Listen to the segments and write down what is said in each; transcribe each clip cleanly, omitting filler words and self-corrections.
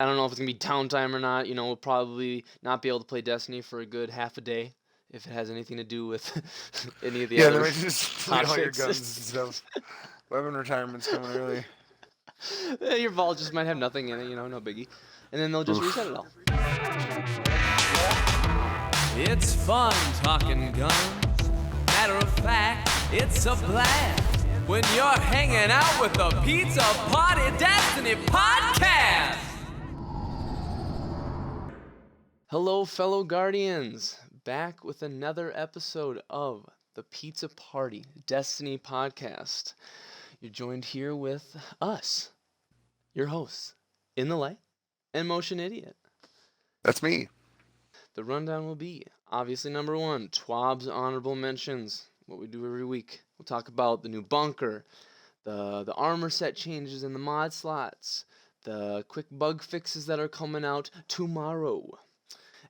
I don't know if it's going to be downtime or not. We'll probably not be able to play Destiny for a good half a day if it has anything to do with any of the Yeah, they other might just delete all your guns and hotfixes. stuff. Weapon retirement's coming early. Your vault just might have nothing in it, no biggie. And then they'll just reset it all. It's fun talking guns. Matter of fact, it's a blast when you're hanging out with the Pizza Party Destiny Podcast. Hello, fellow Guardians. Back with another episode of the Pizza Party Destiny Podcast. You're joined here with us, your hosts, In the Light and Motion Idiot. That's me. The rundown will be, obviously, number one, TWAB's honorable mentions, what we do every week. We'll talk about the new bunker, the armor set changes in the mod slots, the quick bug fixes that are coming out tomorrow.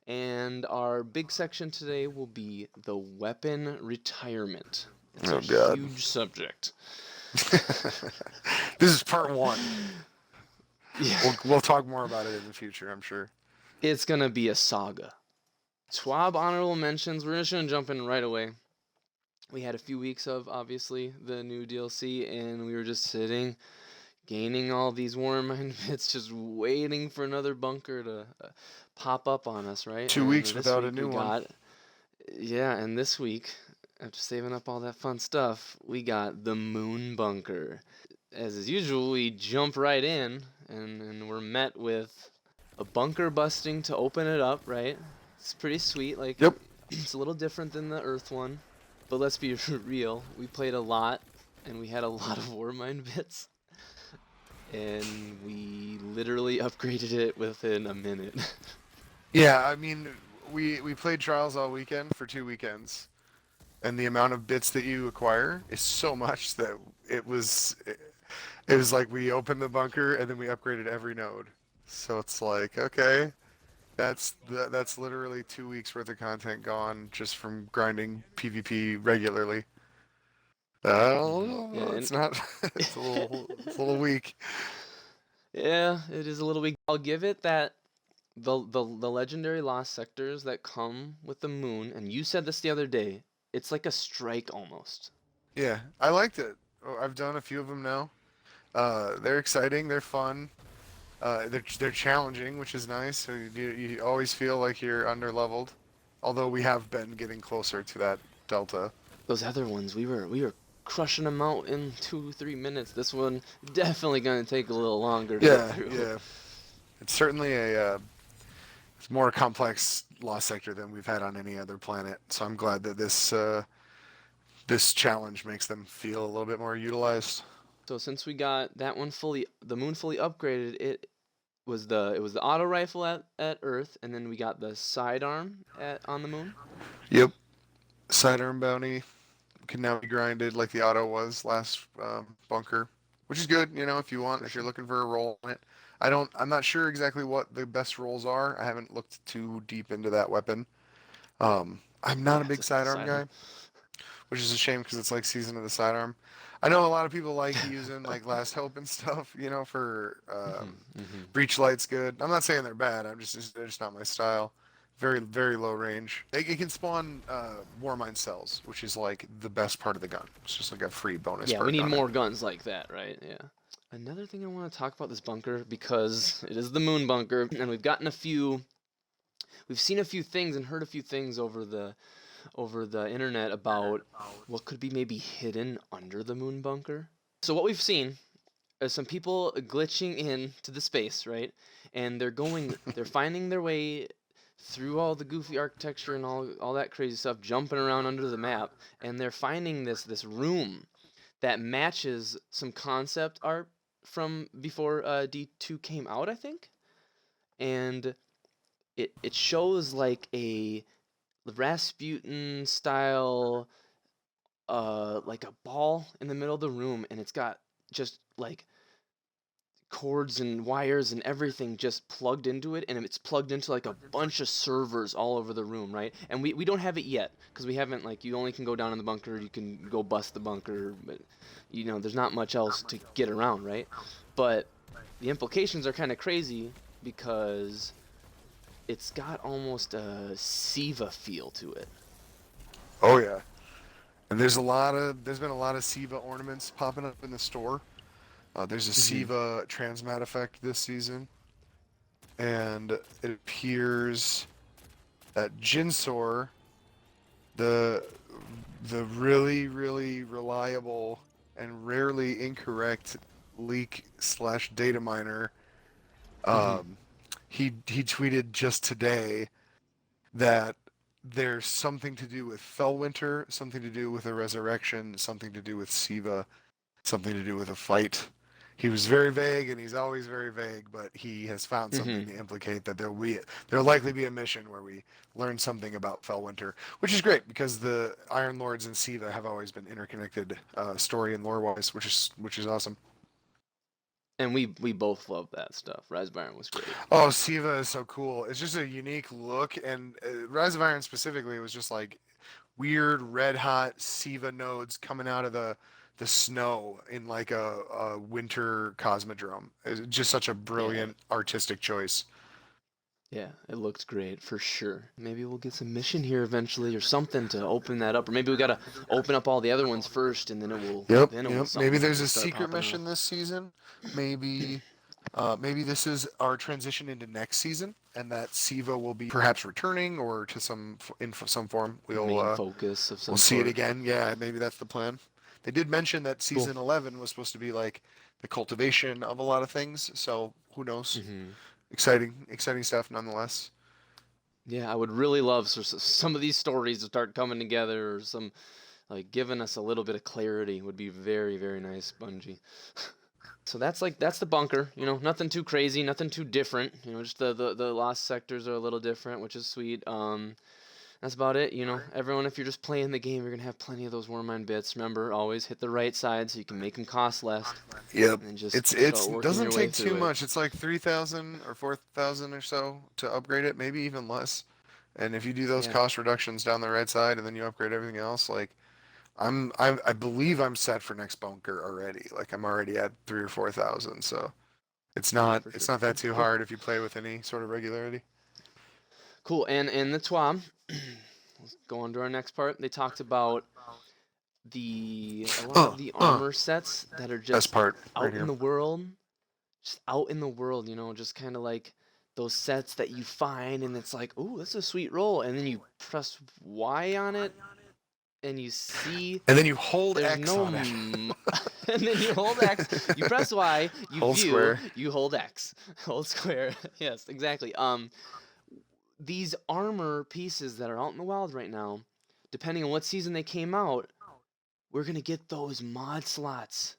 And our big section today will be the weapon retirement. It's a huge subject. This is part one. Yeah. We'll talk more about it in the future, I'm sure. It's going to be a saga. TWAB honorable mentions, we're just going to jump in right away. We had a few weeks of, obviously, the new DLC, and we were just sitting, gaining all these Warmind bits, just waiting for another bunker to pop up on us, right? 2 weeks without a new one. Yeah, and this week, after saving up all that fun stuff, we got the Moon Bunker. As usual, we jump right in, and we're met with a bunker busting to open it up, right? It's pretty sweet. Yep. It's a little different than the Earth one, but let's be real. We played a lot, and we had a lot of Warmind bits, and we literally upgraded it within a minute. Yeah, I mean, we played Trials all weekend for 2 weekends, and the amount of bits that you acquire is so much that it was like we opened the bunker and then we upgraded every node. So it's like, okay, that's literally 2 weeks worth of content gone just from grinding PvP regularly. It's not. It's a little weak. Yeah, it is a little weak. I'll give it that the legendary lost sectors that come with the moon, and you said this the other day, it's like a strike almost. Yeah, I liked it. I've done a few of them now. They're exciting. They're fun. They're challenging, which is nice. So you always feel like you're underleveled, although we have been getting closer to that delta. Those other ones, we were crushing them out in 2-3 minutes. This one definitely gonna take a little longer to get through. Yeah. It's certainly it's more complex lost sector than we've had on any other planet. So I'm glad that this challenge makes them feel a little bit more utilized. So since we got that one the moon fully upgraded, it was the auto rifle at Earth, and then we got the sidearm on the moon. Yep, sidearm bounty can now be grinded like the auto was last bunker, which is good. If you're looking for a roll on it. I'm not sure exactly what the best rolls are. I haven't looked too deep into that weapon. I'm not a big sidearm guy, which is a shame because it's like Season of the Sidearm. I know a lot of people like using like Last Hope and stuff, for breach light's good. I'm not saying they're bad. They're just not my style. Very, very low range. It can spawn Warmind cells, which is like the best part of the gun. It's just like a free bonus. Yeah, we need more guns like that, right? Yeah. Another thing I want to talk about this bunker, because it is the moon bunker, and we've seen a few things and heard a few things over the internet about what could be maybe hidden under the moon bunker. So what we've seen is some people glitching into the space, right? And they're finding their way through all the goofy architecture and all that crazy stuff, jumping around under the map, and they're finding this room that matches some concept art from before D2 came out, I think. And it shows like a Rasputin style like a ball in the middle of the room, and it's got just like cords and wires and everything just plugged into it, and it's plugged into like a bunch of servers all over the room, right? And we don't have it yet because we haven't, like, you only can go down in the bunker, you can go bust the bunker, but there's not much else to get around, right? But the implications are kind of crazy because it's got almost a Siva feel to it. Oh yeah. And there's been a lot of Siva ornaments popping up in the store. There's a Siva transmat effect this season, and it appears that Jinsor, the really really reliable and rarely incorrect leak / data miner, he tweeted just today that there's something to do with Fellwinter, something to do with a resurrection, something to do with Siva, something to do with a fight. He was very vague, and he's always very vague, but he has found something to implicate that there'll likely be a mission where we learn something about Fellwinter, which is great because the Iron Lords and Siva have always been interconnected, story and lore-wise, which is awesome. And we both love that stuff. Rise of Iron was great. Oh, Siva is so cool. It's just a unique look, and Rise of Iron specifically was just like weird red hot Siva nodes coming out of the snow in like a winter cosmodrome. It's just such a brilliant artistic choice. Yeah, it looked great for sure. Maybe we'll get some mission here eventually or something to open that up. Or maybe we gotta open up all the other ones first and then it will. Yep. Then it will Maybe there's will a start secret popping mission up. this season. Maybe this is our transition into next season, and that Siva will be perhaps returning or to some form. Main focus of some We'll see it sort. again. Yeah, maybe that's the plan. They did mention that season 11 was supposed to be like the cultivation of a lot of things, so who knows? Exciting stuff nonetheless. Yeah, I would really love some of these stories to start coming together, or some like giving us a little bit of clarity would be very, very nice, Bungie. So that's the bunker. You know, nothing too crazy, nothing too different. You know, just the lost sectors are a little different, which is sweet. That's about it. You know, everyone, if you're just playing the game, you're gonna have plenty of those Wormmine bits. Remember, always hit the right side so you can make them cost less. Yep. And just It start working doesn't your way take too through it. much. It's like 3,000 or 4,000 or so to upgrade it, maybe even less. And if you do those Yeah. cost reductions down the right side and then you upgrade everything else, like I believe I'm set for next bunker already. Like I'm already at 3,000 or 4,000, so it's not for it's sure. not that too Cool. hard if you play with any sort of regularity. Cool. And in the TWAB, let's go on to our next part. They talked about a lot of the armor sets that are Best just part out right in here. the world. Just out in the world, you know, just kind of like those sets that you find and it's like, "Ooh, that's a sweet roll." And then you press Y on it and you see And then you hold there's X no on it. and then you hold X, you press Y, you Hold view, square. you hold X. Hold square. Yes, exactly. These armor pieces that are out in the wild right now, depending on what season they came out, we're going to get those mod slots.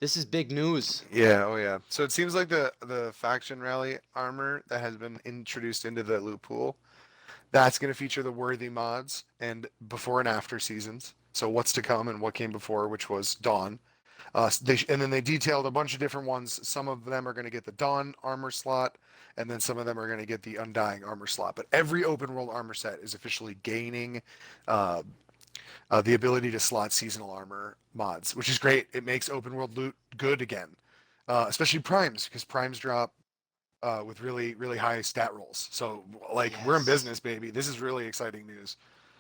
This is big news. Yeah, oh yeah. So it seems like the faction rally armor that has been introduced into the loot pool, that's going to feature the worthy mods and before and after seasons. So what's to come and what came before, which was Dawn. And then they detailed a bunch of different ones. Some of them are going to get the Dawn armor slot, and then some of them are going to get the Undying armor slot. But every open world armor set is officially gaining the ability to slot seasonal armor mods, which is great. It makes open world loot good again, especially primes, because primes drop with really, really high stat rolls. So, like, we're in business, baby. This is really exciting news.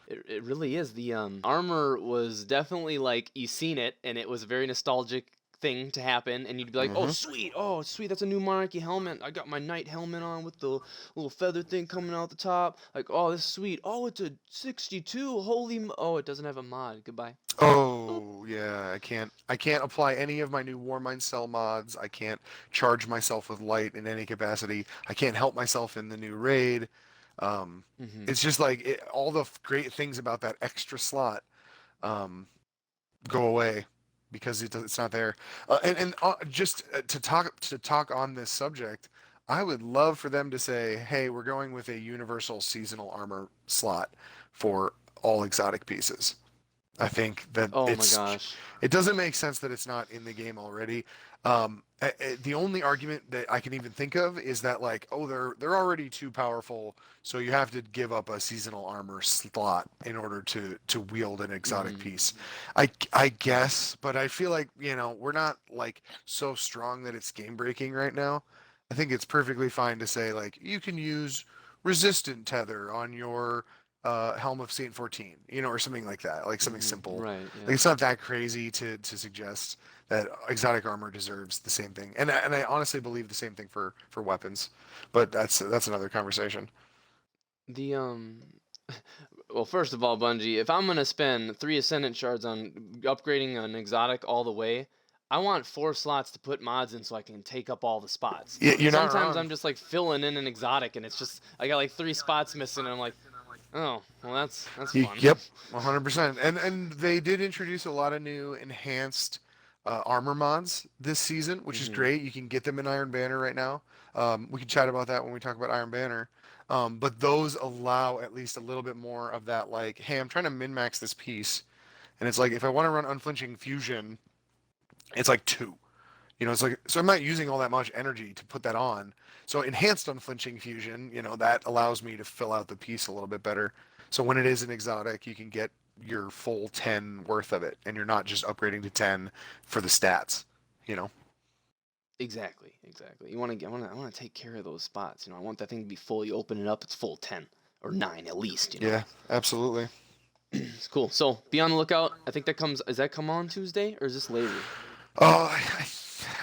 It really is. The armor was definitely like, you seen it, and it was a very nostalgic thing to happen, and you'd be like, oh sweet, that's a new monarchy helmet. I got my knight helmet on with the little feather thing coming out the top. Like, oh, this is sweet. Oh, it's a 62. Oh, it doesn't have a mod. Goodbye. Oh yeah, I can't apply any of my new Warmind cell mods. I can't charge myself with light in any capacity. I can't help myself in the new raid. It's just like all the great things about that extra slot go away because it's not there. And just to talk on this subject, I would love for them to say, hey, we're going with a universal seasonal armor slot for all exotic pieces. I think that Oh my gosh. it doesn't make sense that it's not in the game already. The only argument that I can even think of is that, like, oh, they're already too powerful, so you have to give up a seasonal armor slot in order to wield an exotic piece. I guess, but I feel like, you know, we're not like so strong that it's game breaking right now. I think it's perfectly fine to say like you can use resistant tether on your Helm of Saint 14, or something like that, like something simple. Right. Yeah. Like it's not that crazy to suggest that exotic armor deserves the same thing, and I honestly believe the same thing for weapons, but that's another conversation. The well, first of all, Bungie, if I'm gonna spend 3 Ascendant shards on upgrading an exotic all the way, I want 4 slots to put mods in so I can take up all the spots. You're not Sometimes wrong. I'm just like filling in an exotic and it's just I got like 3 spots missing and I'm like, oh, well that's fun. Yep, 100%. And they did introduce a lot of new enhanced armor mods this season, which is great. You can get them in Iron Banner right now. We can chat about that when we talk about Iron Banner. But those allow at least a little bit more of that, like, hey, I'm trying to min-max this piece. And it's like, if I want to run Unflinching Fusion, it's like 2. It's like, so I'm not using all that much energy to put that on. So enhanced Unflinching Fusion, that allows me to fill out the piece a little bit better. So when it is an exotic, you can get your full 10 worth of it, and you're not just upgrading to 10 for the stats, Exactly. I want to take care of those spots. I want that thing to be fully open it up. It's full 10 or 9 at least. Yeah, absolutely. It's cool. So be on the lookout. I think does that come on Tuesday or is this later? Oh,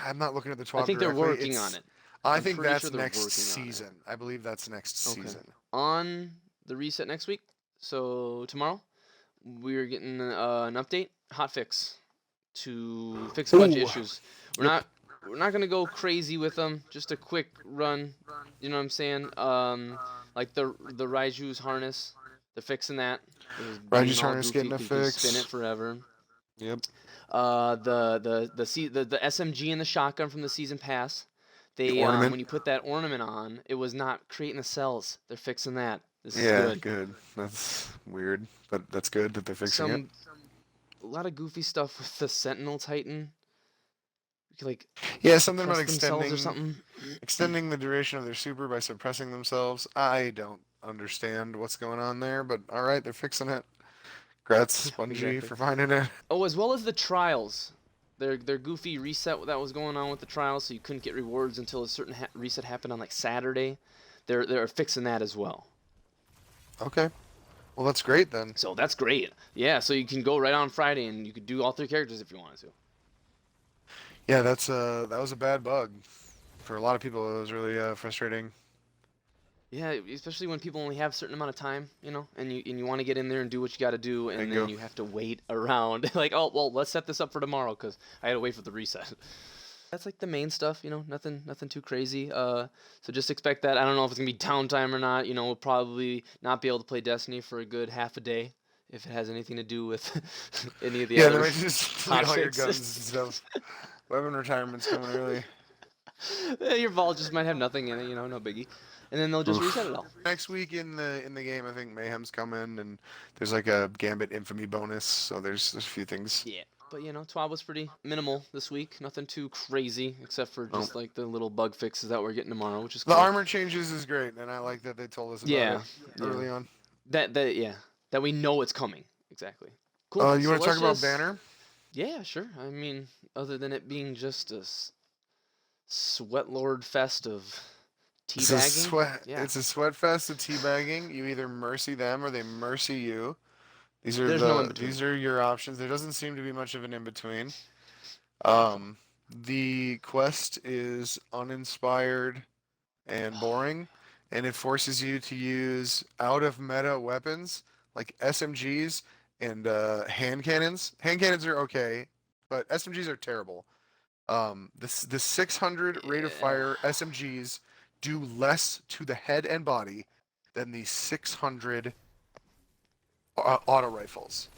I'm not looking at the TWAB I think they're directly. working on it. I I'm think pretty that's sure they're next working on it. season. I believe that's next Okay. season. On the reset next week, so tomorrow, we're getting an update, hot fix, to fix a bunch of Ooh. issues. We're not gonna go crazy with them. Just a quick run. You know what I'm saying? Like the Raiju's harness, they're fixing that. Raiju's harness getting a You can fix. spin it forever. Yep. The SMG and the shotgun from the season pass. They ornament. when you put that ornament on, it was not creating the cells. They're fixing that. This is Yeah, good. good. That's weird, but that's good that they're fixing it. A lot of goofy stuff with the Sentinel Titan. You could like Yeah, something about press themselves or something. extending the duration of their super by suppressing themselves. I don't understand what's going on there, but all right, they're fixing it. Congrats, Bungie, Exactly. for finding it. Oh, as well as the trials. Their goofy reset that was going on with the trials, so you couldn't get rewards until a certain reset happened on like Saturday. They're fixing that as well. Okay. Well, that's great then. So that's great. Yeah, so you can go right on Friday and you could do all 3 characters if you wanted to. Yeah, that was a bad bug for a lot of people. It was really frustrating. Yeah, especially when people only have a certain amount of time, and you want to get in there and do what you got to do, and then you have to wait around. Like, oh well, let's set this up for tomorrow because I had to wait for the reset. That's like the main stuff, nothing too crazy. So just expect that. I don't know if it's gonna be downtime or not. We'll probably not be able to play Destiny for a good half a day if it has anything to do with any of the other. Yeah, they might just delete all your guns and fixes. stuff. Weapon retirement's coming early. Your vault just might have nothing in it, no biggie. And then they'll just reset it all. Next week in the game, I think Mayhem's coming, and there's like a Gambit Infamy bonus, so there's a few things. Yeah. But TWAB was pretty minimal this week. Nothing too crazy, except for just like the little bug fixes that we're getting tomorrow, which is cool. The armor changes is great, and I like that they told us about it early on. That we know it's coming. Exactly. Cool. You want to talk about Banner? Yeah, sure. I mean, other than it being just a sweat lord fest of teabagging. It's a sweat fest of teabagging. You either mercy them or they mercy you. These are these are your options. There doesn't seem to be much of an in between. The quest is uninspired and boring, and it forces you to use out of meta weapons like SMGs and hand cannons. Hand cannons are okay, but SMGs are terrible. The 600 rate of fire SMGs do less to the head and body than the 600 auto rifles.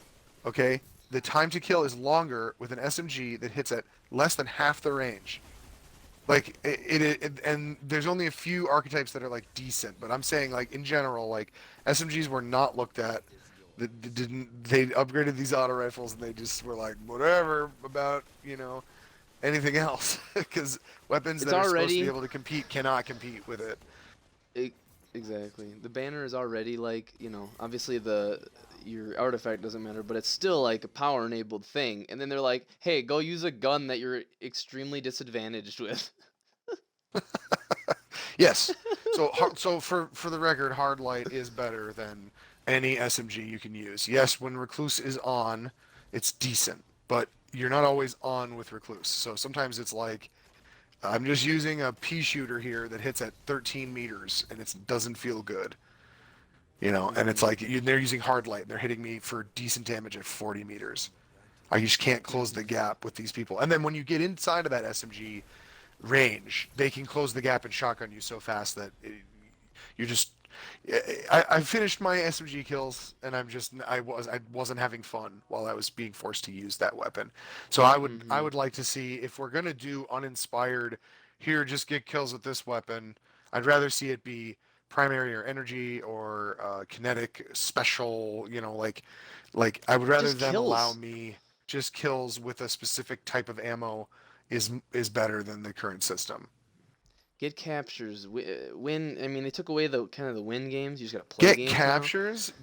Okay, the time to kill is longer with an SMG that hits at less than half the range. Like it and there's only a few archetypes that are like decent, but I'm saying like in general, like SMGs were not looked at. They upgraded these auto rifles and they just were like whatever about anything else because weapons that are supposed to be able to compete cannot compete with it. Exactly. The banner is already like, obviously your artifact doesn't matter, but it's still like a power enabled thing. And then they're like, hey, go use a gun that you're extremely disadvantaged with. Yes. So for the record, hard light is better than any SMG you can use. Yes, when Recluse is on, it's decent, but you're not always on with Recluse. So sometimes it's like I'm just using a pea shooter here that hits at 13 meters and it doesn't feel good. And it's like they're using hard light and they're hitting me for decent damage at 40 meters. I just can't close the gap with these people. And then when you get inside of that SMG range, they can close the gap and shotgun you so fast that you just. I finished my SMG kills, and I wasn't having fun while I was being forced to use that weapon. So I would like to see, if we're gonna do uninspired, here just get kills with this weapon. I'd rather see it be primary or energy or kinetic special. Like I would rather Just them allow kills. me just kills with a specific type of ammo is better than the current system. Get captures. Win. I mean, they took away the kind of the win games. You just gotta play games now.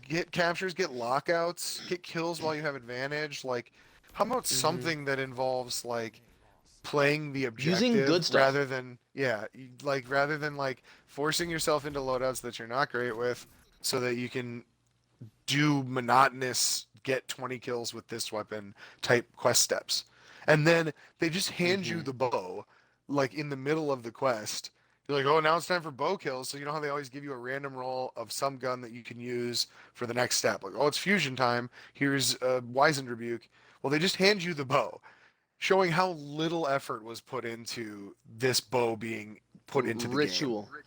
Get captures, get lockouts, get kills while you have advantage. Like, how about something that involves like playing the Using good objective stuff. rather than like forcing yourself into loadouts that you're not great with, so that you can do monotonous get 20 kills with this weapon type quest steps. And then they just hand you the bow, like in the middle of the quest. You're like, oh, now it's time for bow kills. So you know how they always give you a random roll of some gun that you can use for the next step. Like, oh, it's fusion time. Here's a Wizened Rebuke. Well, they just hand you the bow, showing how little effort was put into this bow being put into the Ritual. game.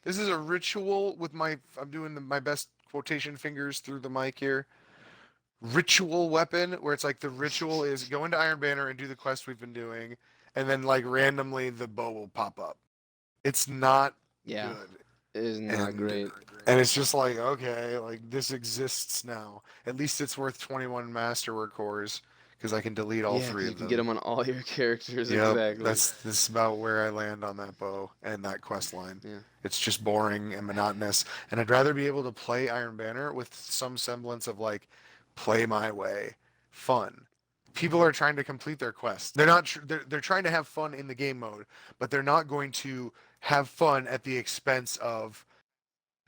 This is a ritual with I'm doing my best quotation fingers through the mic here. Ritual weapon, where it's like the ritual is go into Iron Banner and do the quest we've been doing, and then like randomly the bow will pop up. It's not Yeah. good. It is not great. And it's just like, okay, like this exists now. At least it's worth 21 Masterwork cores because I can delete all Yeah, 'cause three you of can them. get them on all your characters. Yep, Exactly. this is about where I land on that bow and that quest line. Yeah. It's just boring and monotonous, and I'd rather be able to play Iron Banner with some semblance of like play my way, fun. People are trying to complete their quests. They're not. They're trying to have fun in the game mode, but they're not going to have fun at the expense of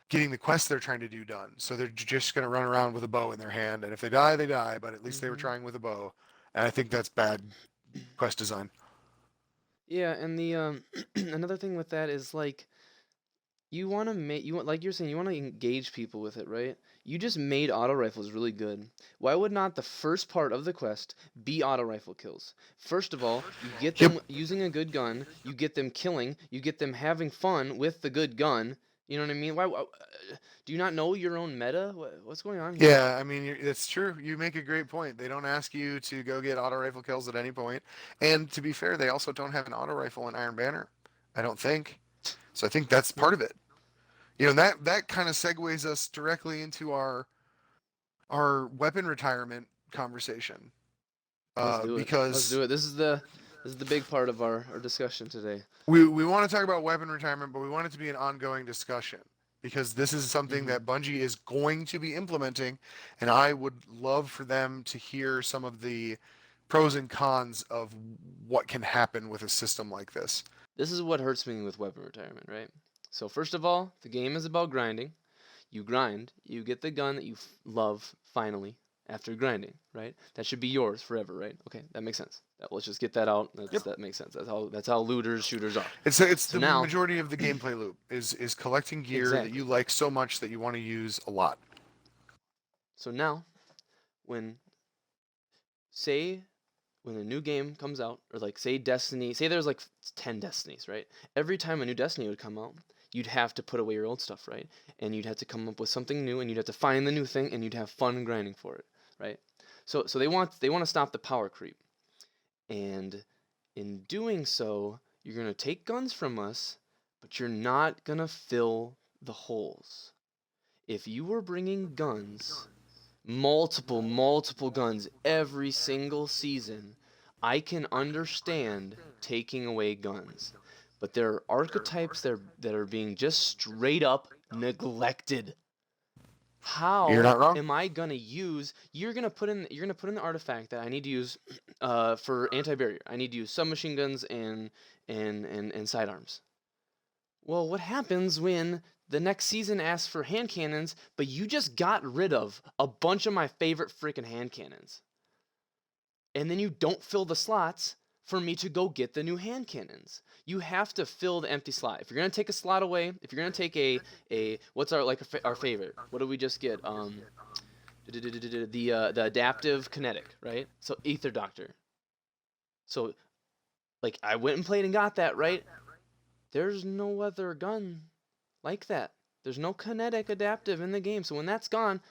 getting the quest they're trying to do done. So they're just going to run around with a bow in their hand, and if they die, they die. But at least they were trying with a bow, and I think that's bad quest design. Yeah, and the another thing with that is like you want to make like you're saying you want to engage people with it, right? You just made auto rifles really good. Why would not the first part of the quest be auto rifle kills? First of all, you get them using a good gun, you get them killing, you get them having fun with the good gun. You know what I mean? Why do you not know your own meta? What's going on here? Yeah, I mean, it's true. You make a great point. They don't ask you to go get auto rifle kills at any point. And to be fair, they also don't have an auto rifle in Iron Banner, I don't think. So I think that's part of it. That kind of segues us directly into our weapon retirement conversation. Let's do it. Because Let's do it. This is the big part of our discussion today. we want to talk about weapon retirement, but we want it to be an ongoing discussion because this is something that Bungie is going to be implementing, and I would love for them to hear some of the pros and cons of what can happen with a system like this. This is what hurts me with weapon retirement, right? So first of all, the game is about grinding. You grind, you get the gun that you love finally after grinding, right? That should be yours forever, right? Okay, that makes sense. Let's just get that out. That makes sense. That's how looters, shooters are. It's So the now- majority of the gameplay loop is collecting gear that you like so much that you want to use a lot. So now, when a new game comes out, or like say Destiny, say there's like 10 Destinies, right? Every time a new Destiny would come out, you'd have to put away your old stuff, right? And you'd have to come up with something new, and you'd have to find the new thing, and you'd have fun grinding for it, right? So they want to stop the power creep, and in doing so, you're gonna take guns from us, but you're not gonna fill the holes. If you were bringing guns, multiple guns every single season, I can understand taking away guns. But there are archetypes that are being just straight up neglected. How You're not wrong. am I gonna use? You're gonna put in the artifact that I need to use for anti-barrier. I need to use submachine guns and sidearms. Well, what happens when the next season asks for hand cannons, but you just got rid of a bunch of my favorite freaking hand cannons? And then you don't fill the slots for me to go get the new hand cannons. You have to fill the empty slot. If you're gonna take a slot away, if you're gonna take a what's our favorite? What did we just get? The adaptive kinetic, right? So Ether Doctor. So like I went and played and got that, right? There's no other gun like that. There's no kinetic adaptive in the game. So when that's gone,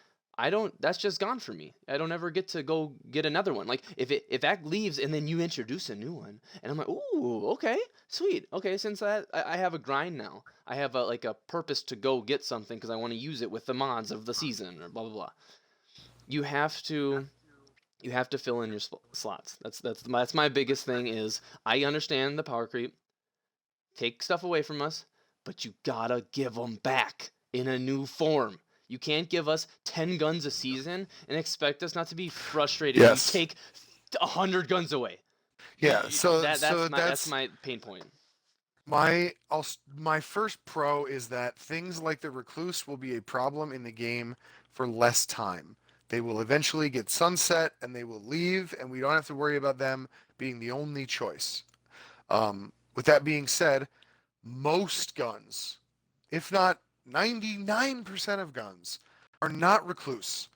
that's just gone for me. I don't ever get to go get another one. Like if that leaves and then you introduce a new one and I'm like, "Ooh, okay. Sweet. Okay, since I have a grind now. I have a purpose to go get something cuz I want to use it with the mods of the season or blah blah blah." You have to fill in your slots. That's my biggest thing is I understand the power creep. Take stuff away from us, but you gotta give them back in a new form. You can't give us 10 guns a season and expect us not to be frustrated when you Yes. take 100 guns away. Yeah. So That's my pain point. my first pro is that things like the Recluse will be a problem in the game for less time. They will eventually get sunset and they will leave, and we don't have to worry about them being the only choice. With that being said, most guns, if not 99% of guns, are not Recluse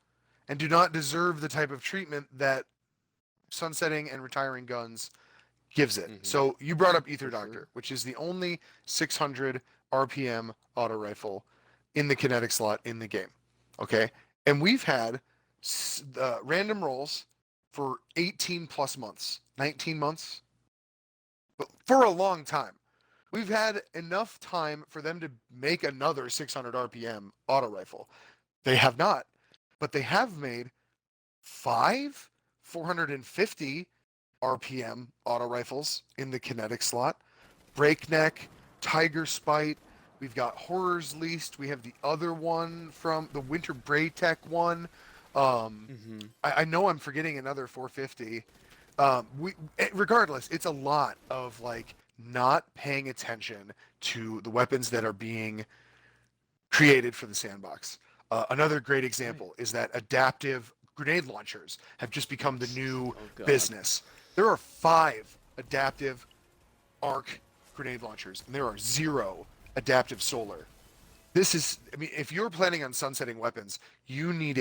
and do not deserve the type of treatment that sunsetting and retiring guns gives it. Mhm. So you brought up Ether For Doctor, sure. which is the only 600 RPM auto rifle in the kinetic slot in the game. Okay, and we've had random rolls for 18 plus months, 19 months, but for a long time. We've had enough time for them to make another 600 RPM auto rifle. They have not, but they have made 5 450 RPM auto rifles in the kinetic slot. Breakneck, Tiger Spite. We've got Horror's Least. We have the other one from the Winter Braytech one. Mhm. I know I'm forgetting another 450. Regardless, it's a lot of like not paying attention to the weapons that are being created for the sandbox. Another great example is that adaptive grenade launchers have just become the new Oh god. business. There are 5 adaptive arc grenade launchers, and there are 0 adaptive solar. This is, I mean, if you're planning on sunsetting weapons, you need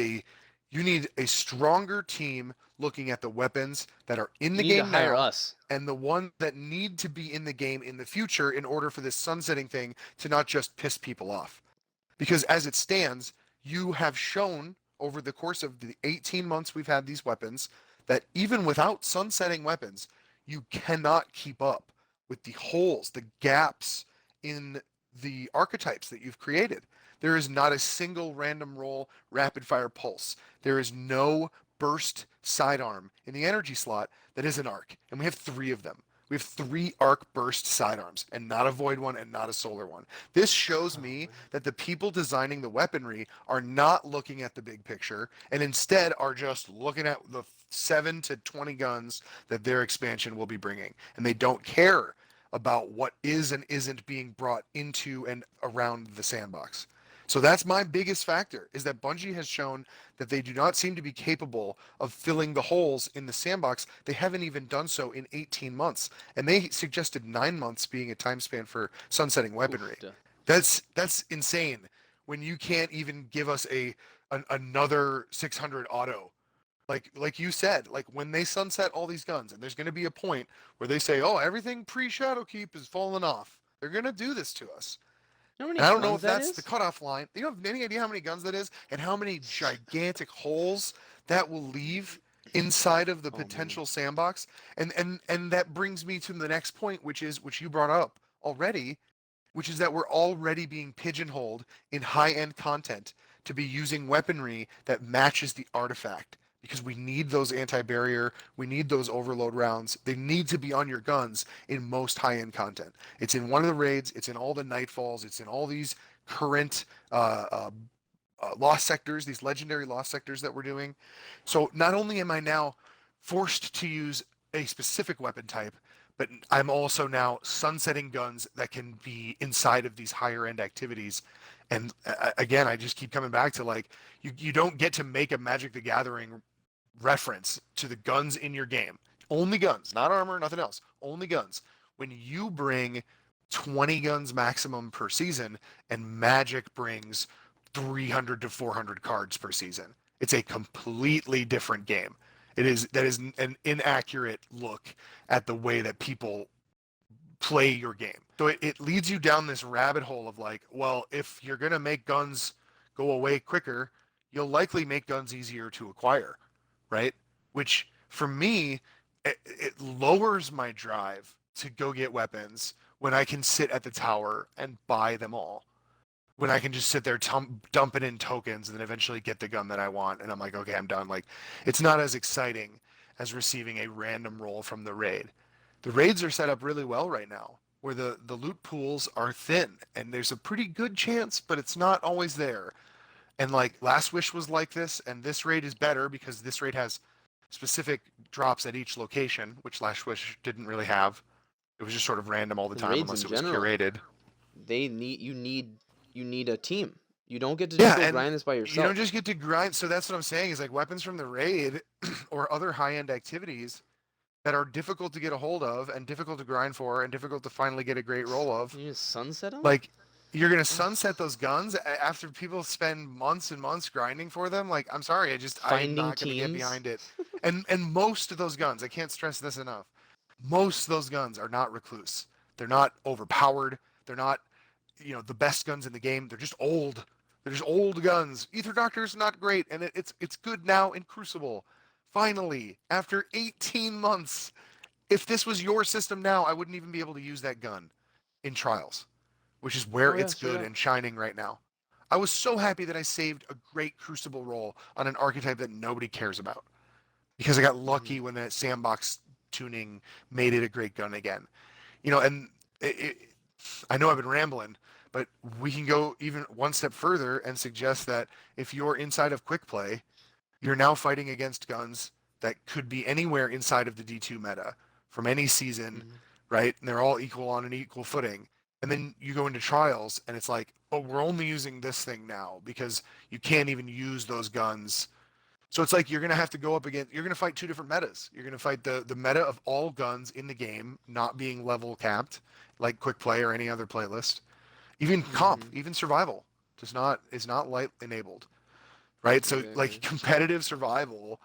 a stronger team looking at the weapons that are in the You need to game hire now us. and the ones that need to be in the game in the future in order for this sunsetting thing to not just piss people off. Because as it stands, you have shown over the course of the 18 months we've had these weapons that even without sunsetting weapons, you cannot keep up with the holes, the gaps in the archetypes that you've created. There is not a single random roll rapid fire pulse. There is no burst sidearm in the energy slot that is an arc, and we have 3 of them. We have 3 arc burst sidearms, and not a void one and not a solar one. This shows me that the people designing the weaponry are not looking at the big picture and instead are just looking at the 7 to 20 guns that their expansion will be bringing. And they don't care about what is and isn't being brought into and around the sandbox. So that's my biggest factor, is that Bungie has shown that they do not seem to be capable of filling the holes in the sandbox. They haven't even done so in 18 months. And they suggested 9 months being a time span for sunsetting weaponry. Oof, That's insane when you can't even give us another 600 auto. Like you said, like when they sunset all these guns, and there's going to be a point where they say, "Oh, everything pre-Shadowkeep is falling off." They're going to do this to us. You know how And I many don't know guns if that that's is? the cutoff line. You don't have any idea how many guns that is and how many gigantic holes that will leave inside of the Oh, man. potential sandbox. And that brings me to the next point, which you brought up already, which is that we're already being pigeonholed in high-end content to be using weaponry that matches the artifact, because we need those anti-barrier, we need those overload rounds. They need to be on your guns in most high-end content. It's in one of the raids, it's in all the nightfalls, it's in all these current lost sectors, these legendary lost sectors that we're doing. So not only am I now forced to use a specific weapon type, but I'm also now sunsetting guns that can be inside of these higher end activities. And again, I just keep coming back to like, you don't get to make a Magic the Gathering reference to the guns in your game. Only guns, not armor, nothing else. Only guns. When you bring 20 guns maximum per season, and Magic brings 300 to 400 cards per season, it's a completely different game. That is an inaccurate look at the way that people play your game. So it leads you down this rabbit hole of like, well, if you're gonna make guns go away quicker, you'll likely make guns easier to acquire, right? Which for me, it lowers my drive to go get weapons when I can sit at the tower and buy them all. When I can just sit there dumping in tokens and then eventually get the gun that I want, and I'm like, okay, I'm done. Like, it's not as exciting as receiving a random roll from the raid. The raids are set up really well right now, where the loot pools are thin, and there's a pretty good chance, but it's not always there. And like Last Wish was like this, and this raid is better because this raid has specific drops at each location, which Last Wish didn't really have. It was just sort of random all the And time raids unless in it was general, curated. You need a team. You don't get to just go and grind this by you yourself. don't just get to grind. So that's what I'm saying is like weapons from the raid or other high-end activities that are difficult to get a hold of and difficult to grind for and difficult to finally get a great roll of. You just sunset them? Like, you're gonna sunset those guns after people spend months and months grinding for them. Like, I'm sorry, I'm Finding not gonna get teams. behind it. And most of those guns, I can't stress this enough. Most of those guns are not recluse. They're not overpowered. They're not, the best guns in the game. They're just old. They're just old guns. Ether Doctor's not great, and it's good now in Crucible. Finally, after 18 months. If this was your system now, I wouldn't even be able to use that gun in Trials, which is where Oh, yeah, it's straight good up. and shining right now. I was so happy that I saved a great Crucible roll on an archetype that nobody cares about because I got lucky when that sandbox tuning made it a great gun again. And I know I've been rambling, but we can go even one step further and suggest that if you're inside of quick play, you're now fighting against guns that could be anywhere inside of the D2 meta from any season, right? And they're all equal on an equal footing. And then you go into Trials and it's like, oh, we're only using this thing now because you can't even use those guns. So it's like you're going to have to go up against, you're going to fight two different metas. You're going to fight the meta of all guns in the game not being level capped, like quick play or any other playlist. Even comp, even survival is not light enabled, right? So like competitive survival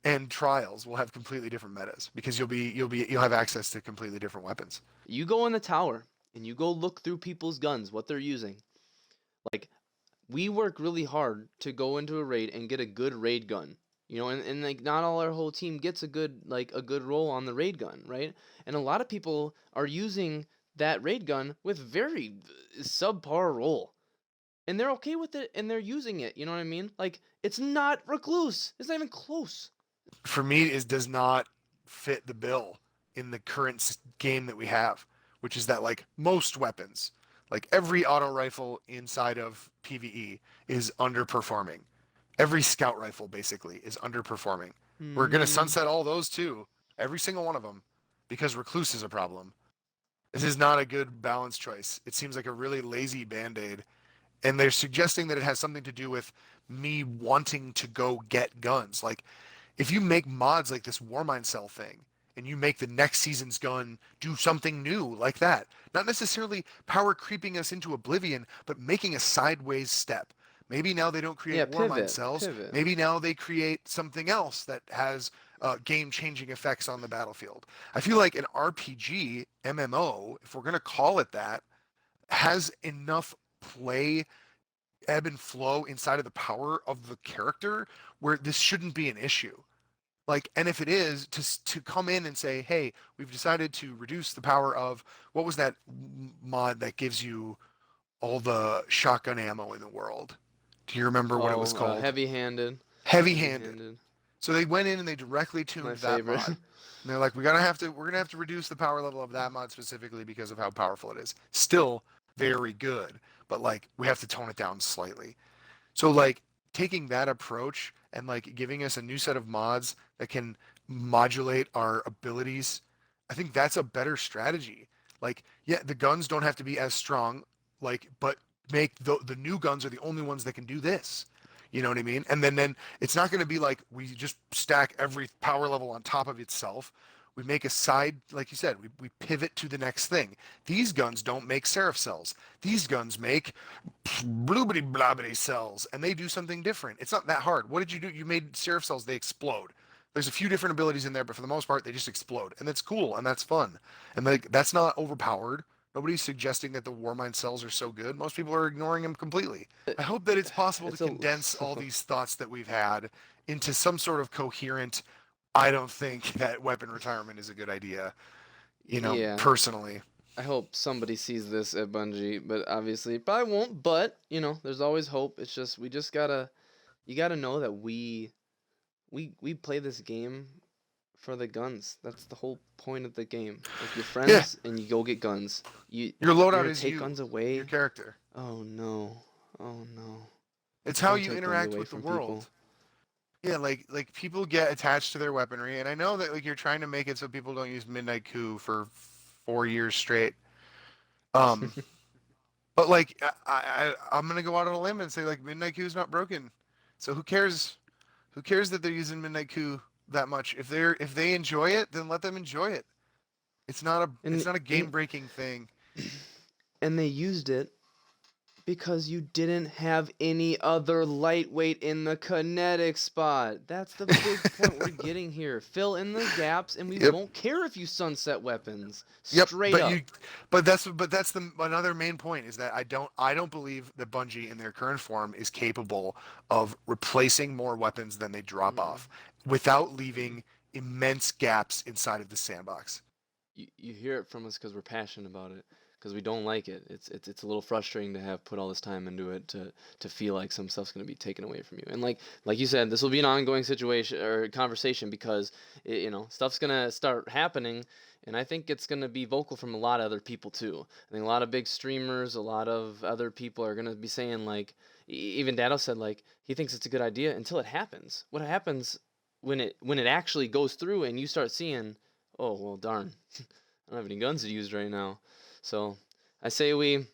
and Trials will have completely different metas because you'll have access to completely different weapons. You go in the tower and you go look through people's guns, what they're using. Like, we work really hard to go into a raid and get a good raid gun. And like not all our whole team gets a good roll on the raid gun, right? And a lot of people are using that raid gun with very subpar roll. And they're okay with it and they're using it, you know what I mean? Like, it's not recluse. It's not even close. For me, it does not fit the bill in the current game that we have, which is that like most weapons, like every auto rifle inside of PvE is underperforming. Every scout rifle basically is underperforming. We're going to sunset all those too, every single one of them, because recluse is a problem. This is not a good balance choice. It seems like a really lazy band-aid. And they're suggesting that it has something to do with me wanting to go get guns. Like, if you make mods like this Warmind Cell thing, and you make the next season's gun do something new like that, not necessarily power creeping us into oblivion, but making a sideways step. Maybe now they don't create Warmind Cells. Pivot. Maybe now they create something else that has game-changing effects on the battlefield. I feel like an RPG, MMO, if we're going to call it that, has enough play ebb and flow inside of the power of the character where this shouldn't be an issue. Like, and if it is, to come in and say, hey, we've decided to reduce the power of, what was that mod that gives you all the shotgun ammo in the world? Do you remember what it was called? Heavy-handed. Heavy-handed. So they went in and they directly tuned My that favorite. mod. And they're like, we're gonna have to reduce the power level of that mod specifically because of how powerful it is. Still very good, but like we have to tone it down slightly. So like taking that approach and like giving us a new set of mods that can modulate our abilities, I think that's a better strategy. Like, yeah, the guns don't have to be as strong, like, but make the new guns are the only ones that can do this. You know what I mean? And then it's not going to be like we just stack every power level on top of itself. We make a side, like you said, we pivot to the next thing. These guns don't make seraph cells. These guns make bloobity blobbity cells, and they do something different. It's not that hard. What did you do? You made seraph cells, they explode. There's a few different abilities in there, but for the most part, they just explode. And that's cool, and that's fun. And like that's not overpowered. Nobody's suggesting that the Warmind cells are so good. Most people are ignoring them completely. I hope that it's possible It's to a- condense all these thoughts that we've had into some sort of coherent, I don't think that weapon retirement is a good idea, Yeah. personally. I hope somebody sees this at Bungie, but obviously it probably won't. But there's always hope. It's just you gotta know that we play this game for the guns. That's the whole point of the game. Like your friends and you go get guns. Your you're loadout gonna is take you, guns away. your character. Oh no. Oh no. It's how Don't you take guns interact away with the from world. people. Yeah, like people get attached to their weaponry, and I know that like you're trying to make it so people don't use Midnight Coup for 4 years straight. Um, but like I'm gonna go out on a limb and say like Midnight Coup is not broken, so who cares? Who cares that they're using Midnight Coup that much? If they enjoy it, then let them enjoy it. It's not a And game breaking thing. and they used it because you didn't have any other lightweight in the kinetic spot. That's the big point we're getting here. Fill in the gaps, and we Yep. won't care if you sunset weapons. Yep, Straight up. but that's the another main point is that I don't believe that Bungie in their current form is capable of replacing more weapons than they drop off without leaving immense gaps inside of the sandbox. You hear it from us because we're passionate about it. Because we don't like it. It's a little frustrating to have put all this time into it to feel like some stuff's going to be taken away from you. And like you said, this will be an ongoing situation or conversation because stuff's going to start happening, and I think it's going to be vocal from a lot of other people too. I think a lot of big streamers, a lot of other people are going to be saying like, even Dado said like he thinks it's a good idea until it happens. What happens when it actually goes through and you start seeing, oh well, darn, I don't have any guns to use right now. So I say we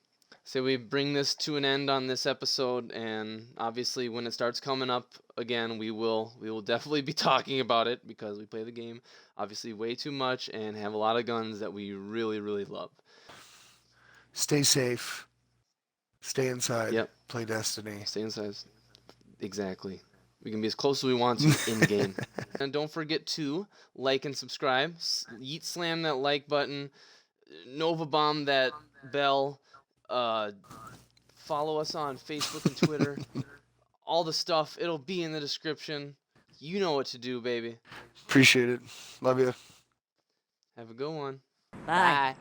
bring this to an end on this episode, and obviously when it starts coming up again, we will definitely be talking about it because we play the game obviously way too much and have a lot of guns that we really, really love. Stay safe. Stay inside. Yep. Play Destiny. Stay inside. Exactly. We can be as close as we want to in game. And don't forget to like and subscribe. Yeet slam that like button. Nova bomb that bell. Follow us on Facebook and Twitter. All the stuff, it'll be in the description. You know what to do, baby. Appreciate it. Love you. Have a good one. Bye.